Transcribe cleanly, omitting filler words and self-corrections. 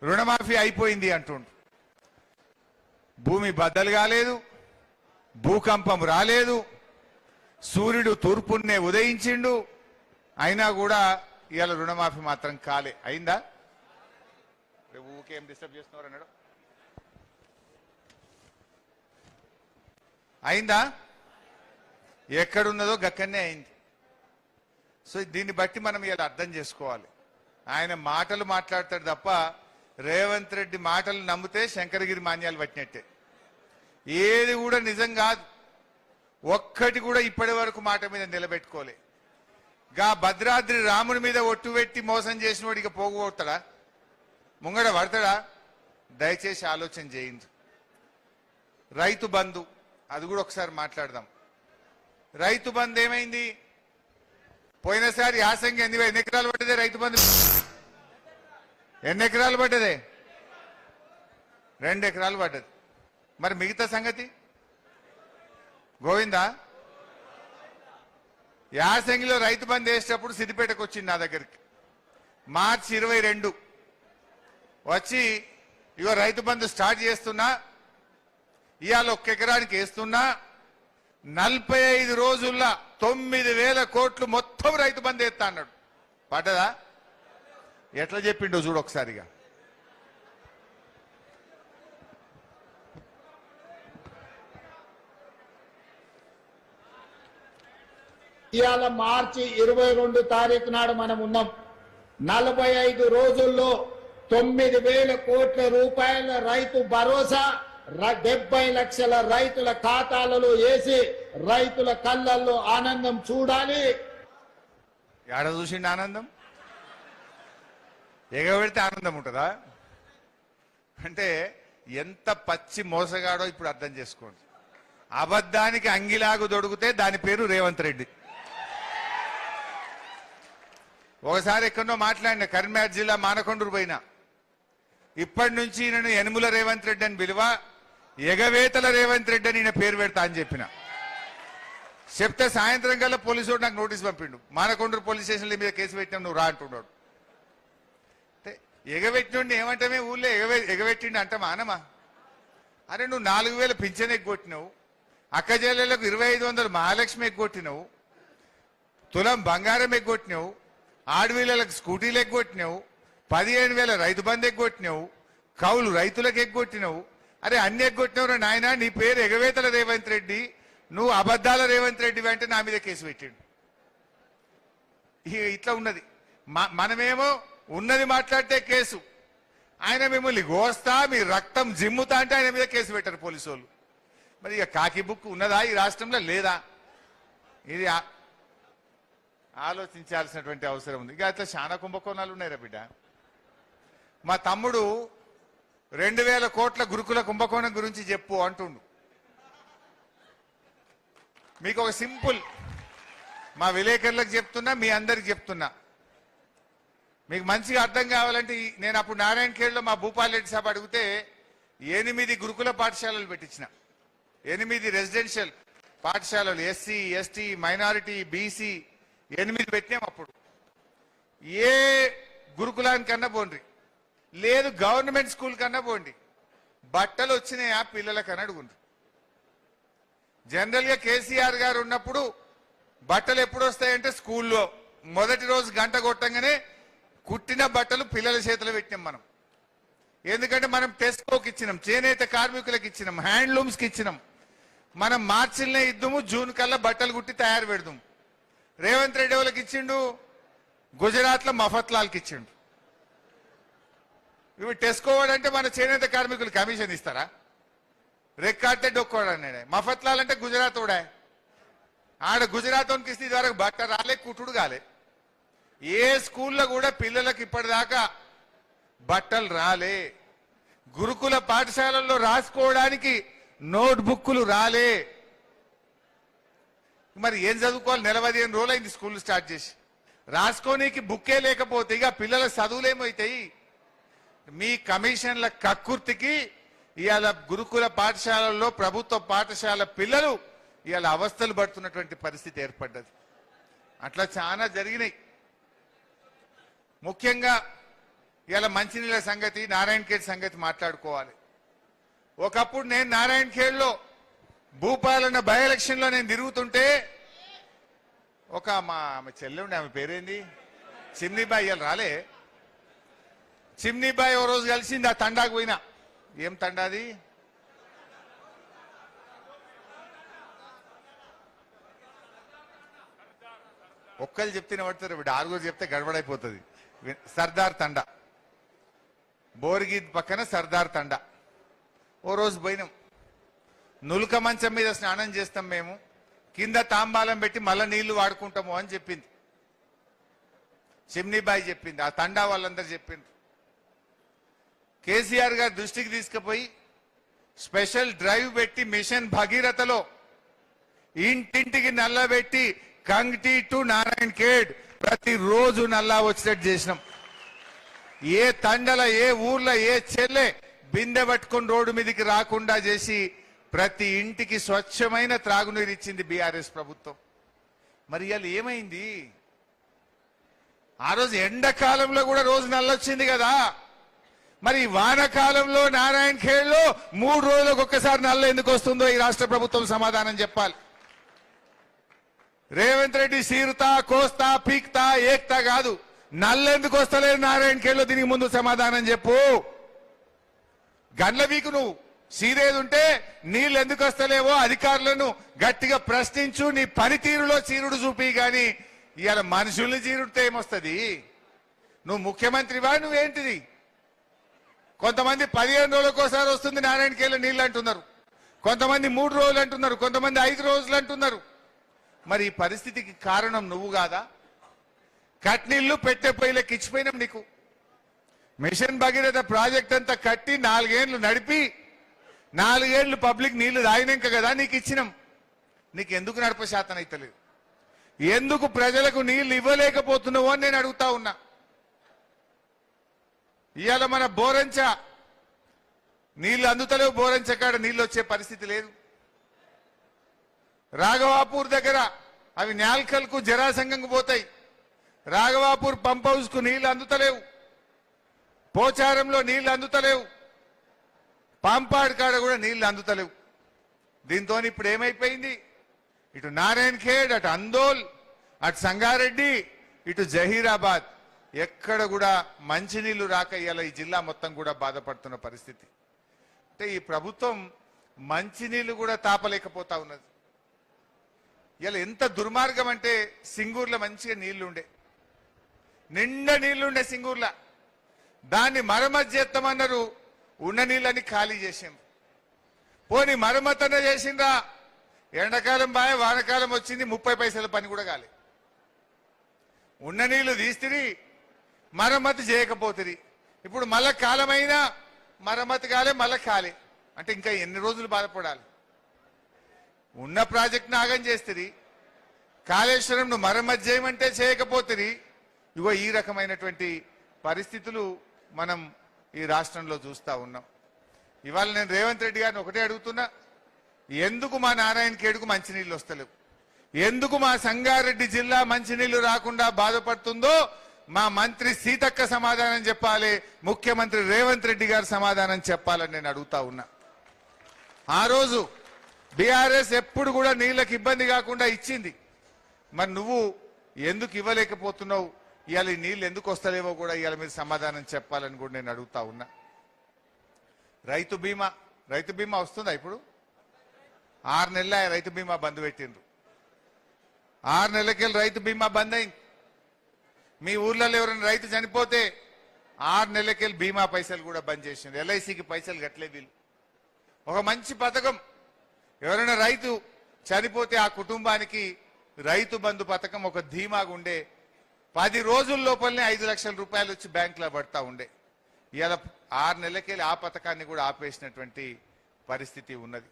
రుణమాఫీ అయిపోయింది అంటుండు. భూమి బద్దలు కాలేదు, భూకంపం రాలేదు, సూర్యుడు తూర్పున్నే ఉదయించిండు, అయినా కూడా ఇవాళ రుణమాఫీ మాత్రం కాలే. అయిందా? ఊకేం డిస్టర్బ్ చేస్తున్నారు అన్నాడు. అయిందా? ఎక్కడున్నదో గక్కనే అయింది. సో దీన్ని బట్టి మనం ఇలా అర్థం చేసుకోవాలి. ఆయన మాటలు మాట్లాడతాడు తప్ప రేవంత్ రెడ్డి మాటలు నమ్మితే శంకరగిరి మాన్యాలు పట్టినట్టే. ఏది కూడా నిజం కాదు. ఒక్కటి కూడా ఇప్పటి వరకు మాట మీద నిలబెట్టుకోలే. గా భద్రాద్రి రాముడి మీద ఒట్టు పెట్టి మోసం చేసిన వాడికి పోగొడతాడా? ముంగడ పడతాడా? దయచేసి ఆలోచన చేయండి. రైతు బంధు అది కూడా ఒకసారి మాట్లాడదాం. రైతు బంధు ఏమైంది? పోయినసారి యాసంగి ఎన్ని ఎకరాలు పడ్డదే రైతు బంధు? ఎన్ని ఎకరాలు పడ్డదే? 2 ఎకరాలు పడ్డది. మరి మిగతా సంగతి గోవిందా? యాసంగిలో రైతు బంధు వేసేటప్పుడు సిద్దిపేటకు వచ్చింది నా దగ్గరికి. మార్చి 22 వచ్చి ఇగో రైతు బంధు స్టార్ట్ చేస్తున్నా, ఇవాళ 1 ఎకరానికి వేస్తున్నా, 45 రోజుల్లో 9,000 కోట్లు మొత్తం రైతు బంధు వేస్తా అన్నాడు. పడ్డదా? ఎట్లా చెప్పిండో చూడు ఒకసారిగా. ఇవాళ మార్చి 22 తారీఖు నాడు మనం ఉన్నాం. 45 రోజుల్లో 9,000 కోట్ల రూపాయల రైతు భరోసా 70 లక్షల రైతుల ఖాతాలలో వేసి రైతుల కళ్ళల్లో ఆనందం చూడాలి. ఏడ చూసిండి ఆనందం? ఎగబెడితే ఆనందం ఉంటుందా? అంటే ఎంత పచ్చి మోసగాడో ఇప్పుడు అర్థం చేసుకోండి. అబద్ధానికి అంగిలాగు దొడిగితే దాని పేరు రేవంత్ రెడ్డి. ఒకసారి ఎక్కడో మాట్లాడిన కరీంనగర్ జిల్లా మానకొండూరు పోయినా, ఇప్పటి నుంచి నేను యనుమల రేవంత్ రెడ్డి అని పిలువ, ఎగవేతల రేవంత్ రెడ్డి అని పేరు పెడతా అని చెప్పిన. చెప్తే సాయంత్రం కల్లా పోలీసు వాడు నాకు నోటీస్ పంపిండు. మానకొండూరు పోలీస్ స్టేషన్ల మీద కేసు పెట్టినాం, నువ్వు రా అంటున్నాడు. అంటే ఎగబెట్టినోడిని ఏమంటామే? ఊళ్ళో ఎగబెట్టిండి అంట మానమా? అరే నువ్వు 4,000 పింఛన్ ఎగ్గొట్టినావు, అక్క చెల్లెలకు 2,500 మహాలక్ష్మి ఎగ్గొట్టినావు, తులం బంగారం ఎగ్గొట్టినావు, ఆడవిళ్ళకు స్కూటీలు ఎగ్గొట్టినావు, 15,000 రైతు బంధు ఎగ్గొట్టినావు, కౌలు రైతులకు ఎగ్గొట్టినావు. అరే అన్ని ఎగ్గొట్టినవు నాయన, నీ పేరు ఎగవేతల రేవంత్ రెడ్డి, నువ్వు అబద్ధాల రేవంత్ రెడ్డి అంటే నా మీద కేసు పెట్టిండు. ఇట్లా ఉన్నది. మనమేమో ఉన్నది మాట్లాడితే కేసు, ఆయన మిమ్మల్ని గోస్తా మీ రక్తం జిమ్ముతా అంటే ఆయన మీద కేసు పెట్టారు పోలీసు వాళ్ళు. మరి ఇక కాకి బుక్ ఉన్నదా ఈ రాష్ట్రంలో? లేదా? ఇది ఆలోచించాల్సినటువంటి అవసరం ఉంది. ఇక అట్లా చాలా కుంభకోణాలు ఉన్నాయిరా బిడ్డ. మా తమ్ముడు 2,000 కోట్ల గురుకుల కుంభకోణం గురించి చెప్పు అంటుండు. మీకు ఒక సింపుల్, మా విలేకరులకు చెప్తున్నా, మీ అందరికి చెప్తున్నా, మీకు మంచిగా అర్థం కావాలంటే నేను అప్పుడు నారాయణఖేడ్లో మా భూపాల్ రెడ్డి సాబ్ అడిగితే 8 గురుకుల పాఠశాలలు పెట్టించిన. 8 రెసిడెన్షియల్ పాఠశాలలు, ఎస్సీ ఎస్టీ మైనారిటీ బీసీ 8 పెట్టినాం. అప్పుడు ఏ గురుకులానికన్నా పోండి, లేదు గవర్నమెంట్ స్కూల్ కన్నా పోండి, బట్టలు వచ్చినాయా పిల్లలకన్నా అడుగుండ్రు. జనరల్ గా కేసీఆర్ గారు ఉన్నప్పుడు బట్టలు ఎప్పుడు వస్తాయంటే స్కూల్లో మొదటి రోజు గంట కొట్టంగానే కుట్టిన బట్టలు పిల్లల చేతిలో పెట్టినాం మనం. ఎందుకంటే మనం టెస్కోకి ఇచ్చినాం, చేనేత కార్మికులకు ఇచ్చినాం, హ్యాండ్లూమ్స్కి ఇచ్చినాం. మనం మార్చిల్నే ఇద్దాము, జూన్ కల్లా బట్టలు కుట్టి తయారు పెడదాం. రేవంత్ రెడ్డి వాళ్ళకి ఇచ్చిండు, గుజరాత్ లో మఫత్లాల్కి ఇచ్చిండు. ఇవి టెస్కోవాడంటే మన చేనేత కార్మికులు కమిషన్ ఇస్తారా? రెక్కాడితే డొక్కోడు అన్నాడే. మఫత్లాల్ అంటే గుజరాత్ కూడా, ఆడ గుజరాత్ వానికి ఇస్తే ఇదివరకు బట్ట రాలే, కుట్టుడు కాలే. ఏ స్కూల్లో కూడా పిల్లలకు ఇప్పటిదాకా బట్టలు రాలే. గురుకుల పాఠశాలల్లో రాసుకోవడానికి నోట్ బుక్కులు రాలే. మరి ఏం చదువుకోవాలి? 15 రోజులు అయింది స్కూల్ స్టార్ట్ చేసి, రాసుకోనికి బుక్కే లేకపోతే ఇక పిల్లల చదువులేమవుతాయి? మీ కమిషన్ల కక్కుర్తికి ఇవాళ గురుకుల పాఠశాలల్లో ప్రభుత్వ పాఠశాల పిల్లలు ఇవాళ అవస్థలు పడుతున్నటువంటి పరిస్థితి ఏర్పడ్డది. అట్లా చాలా జరిగినాయి. ముఖ్యంగా ఇలా మంచినీళ్ళ సంగతి నారాయణ ఖేడ్ సంగతి మాట్లాడుకోవాలి. ఒకప్పుడు నేను నారాయణ ఖేడ్లో భూపాలన్న బై ఎలక్షన్ లో నేను తిరుగుతుంటే ఒక మా చెల్లె ఉండే, ఆమె పేరేంది, చిమ్నీబాయి. ఇవాళ రాలే చిమ్నీబాయి. ఓ రోజు కలిసింది, ఆ తండాకు పోయినా. ఏం తండాది? ఒక్కళ్ళు చెప్తేనే పడతారు, ఇప్పుడు ఆరుగురు చెప్తే గడబడైపోతుంది. సర్దార్ తండా, బోర్గీద్ పక్కన సర్దార్ తండా. ఓ రోజు పోయినాం. నులక మంచం మీద స్నానం చేస్తాం మేము, కింద తాంబాలం పెట్టి మళ్ళా నీళ్లు వాడుకుంటాము అని చెప్పింది చిమ్నీబాయి, చెప్పింది. ఆ తండా వాళ్ళందరూ చెప్పిండ్రు. కేసీఆర్ గారి దృష్టికి తీసుకుపోయి స్పెషల్ డ్రైవ్ పెట్టి మిషన్ భగీరథలో ఇంటింటికి నల్ల పెట్టి కంగ్టీ టు నారాయణ ఖేడ్ ప్రతిరోజు నల్లా వచ్చేటట్టు చేసినాం. ఏ తండల, ఏ ఊర్లో, ఏ చెల్లె బిందె పట్టుకుని రోడ్డు మీదకి రాకుండా చేసి ప్రతి ఇంటికి స్వచ్ఛమైన త్రాగునీరు ఇచ్చింది బీఆర్ఎస్ ప్రభుత్వం. మరి ఇవాళ ఏమైంది? ఆ రోజు ఎండాకాలంలో కూడా రోజు నల్లొచ్చింది కదా, మరి వానకాలంలో నారాయణ ఖేడ్లో 3 రోజులకు ఒక్కసారి నల్ల ఎందుకు వస్తుందో ఈ రాష్ట్ర ప్రభుత్వం సమాధానం చెప్పాలి. రేవంత్ రెడ్డి సీరుతా, కోస్తా, పీక్తా, ఏక్తా కాదు, నల్లెందుకు వస్తలేదు నారాయణ ఖేడ్లో, దీనికి ముందు సమాధానం చెప్పు. గండ్ల వీకు నువ్వు సీరేది ఉంటే నీళ్ళు ఎందుకు వస్తలేవో అధికారులను గట్టిగా ప్రశ్నించు, నీ పనితీరులో చీరుడు చూపి. గాని ఇవాళ మనుషుల్ని చీరుడితే ఏమొస్తుంది? నువ్వు ముఖ్యమంత్రివా? నువ్వేంటిది? కొంతమంది 15 రోజులకోసారి వస్తుంది నారాయణ ఖేడ్లో నీళ్ళు అంటున్నారు, కొంతమంది 3 రోజులు అంటున్నారు, కొంతమంది 5 రోజులు అంటున్నారు. మరి ఈ పరిస్థితికి కారణం నువ్వు కాదా? కట్నీళ్లు పెట్టే పొయ్యిలకు ఇచ్చిపోయినాం నీకు. మిషన్ భగీరథ ప్రాజెక్ట్ అంతా కట్టి 4 ఏళ్లు నడిపి 4 ఏళ్లు పబ్లిక్ నీళ్లు తాగినాక కదా నీకు ఇచ్చినాం. నీకు ఎందుకు నడప శాతం అయితలేదు? ఎందుకు ప్రజలకు నీళ్లు ఇవ్వలేకపోతున్నావు అని నేను అడుగుతా ఉన్నా. ఇవాళ మన బోరంచ నీళ్లు అందుతలేవు, బోరంచ కాడ నీళ్లు వచ్చే పరిస్థితి లేదు. రాఘవాపూర్ దగ్గర అవి న్యాల్కల్కు జరాసంగంకు పోతాయి. రాఘవాపూర్ పంప్ హౌస్ కు నీళ్లు అందుతలేవు, పోచారంలో నీళ్లు అందుతలేవు, పాంపాడు కాడ కూడా నీళ్లు అందుతలేవు. దీంతో ఇప్పుడు ఏమైపోయింది? ఇటు నారాయణ ఖేడ్, అటు అందోల్, అటు సంగారెడ్డి, ఇటు జహీరాబాద్ ఎక్కడ కూడా మంచినీళ్లు రాక ఇవాళ ఈ జిల్లా మొత్తం కూడా బాధపడుతున్న పరిస్థితి. అంటే ఈ ప్రభుత్వం మంచినీళ్లు కూడా తాపలేకపోతా ఉన్నది. ఇలా ఎంత దుర్మార్గం అంటే, సింగూర్లో మంచిగా నీళ్లుండే, నిండా నీళ్లుండే సింగూర్లో, దాన్ని మరమ్మతు చేస్తామన్నారు, ఉన్న నీళ్ళని ఖాళీ చేసిండ్రు. పోనీ మరమ్మతన్న చేసిండ్రా? ఎండాకాలం బాయ్, వానకాలం వచ్చింది, 30 పైసల పని కూడా కాలే. ఉన్న నీళ్లు తీస్తిరి, మరమ్మతు చేయకపోతుంది. ఇప్పుడు మళ్ళా కాలమైనా మరమ్మతు కాలే, మళ్ళా కాలే అంటే ఇంకా ఎన్ని రోజులు బాధపడాలి? ఉన్న ప్రాజెక్ట్ నాగం చేస్తుంది, కాళేశ్వరం ను మరమ్మతు చేయమంటే చేయకపోతుంది. ఇగో ఈ రకమైనటువంటి పరిస్థితులు మనం ఈ రాష్ట్రంలో చూస్తా ఉన్నాం. ఇవాళ నేను రేవంత్ రెడ్డి గారిని ఒకటే అడుగుతున్నా, ఎందుకు మా నారాయణ ఖేడ్కు మంచినీళ్ళు వస్తలేవు? ఎందుకు మా సంగారెడ్డి జిల్లా మంచినీళ్లు రాకుండా బాధపడుతుందో మా మంత్రి సీతక్క సమాధానం చెప్పాలి, ముఖ్యమంత్రి రేవంత్ రెడ్డి గారు సమాధానం చెప్పాలని నేను అడుగుతా ఉన్నా. ఆ రోజు బీఆర్ఎస్ ఎప్పుడు కూడా నీళ్లకు ఇబ్బంది కాకుండా ఇచ్చింది, మరి నువ్వు ఎందుకు ఇవ్వలేకపోతున్నావు? ఇవాళ ఈ నీళ్ళు ఎందుకు వస్తలేవో కూడా ఇవాళ మీరు సమాధానం చెప్పాలని కూడా నేను అడుగుతా ఉన్నా. రైతు బీమా వస్తుందా? ఇప్పుడు 6 నెలల రైతు బీమా బంద్ పెట్టిండ్రు. 6 నెలలకెళ్ళి రైతు బీమా బంద్ అయింది. మీ ఊర్లలో ఎవరైనా రైతు చనిపోతే 6 నెలలకెళ్ళి బీమా పైసలు కూడా బంద్ చేసిండ్రు. ఎల్ఐసికి పైసలు కట్టలే వీళ్ళు. ఒక మంచి పథకం, ఎవరైనా రైతు చనిపోతే ఆ కుటుంబానికి రైతు బంధు పథకం ఒక ధీమాగా ఉండే. 10 రోజుల లోపలనే 5 లక్షల రూపాయలు వచ్చి బ్యాంకులో పడతా ఉండే. ఇవాళ 6 నెలలకెళ్ళి ఆ పథకాన్ని కూడా ఆపేసినటువంటి పరిస్థితి ఉన్నది.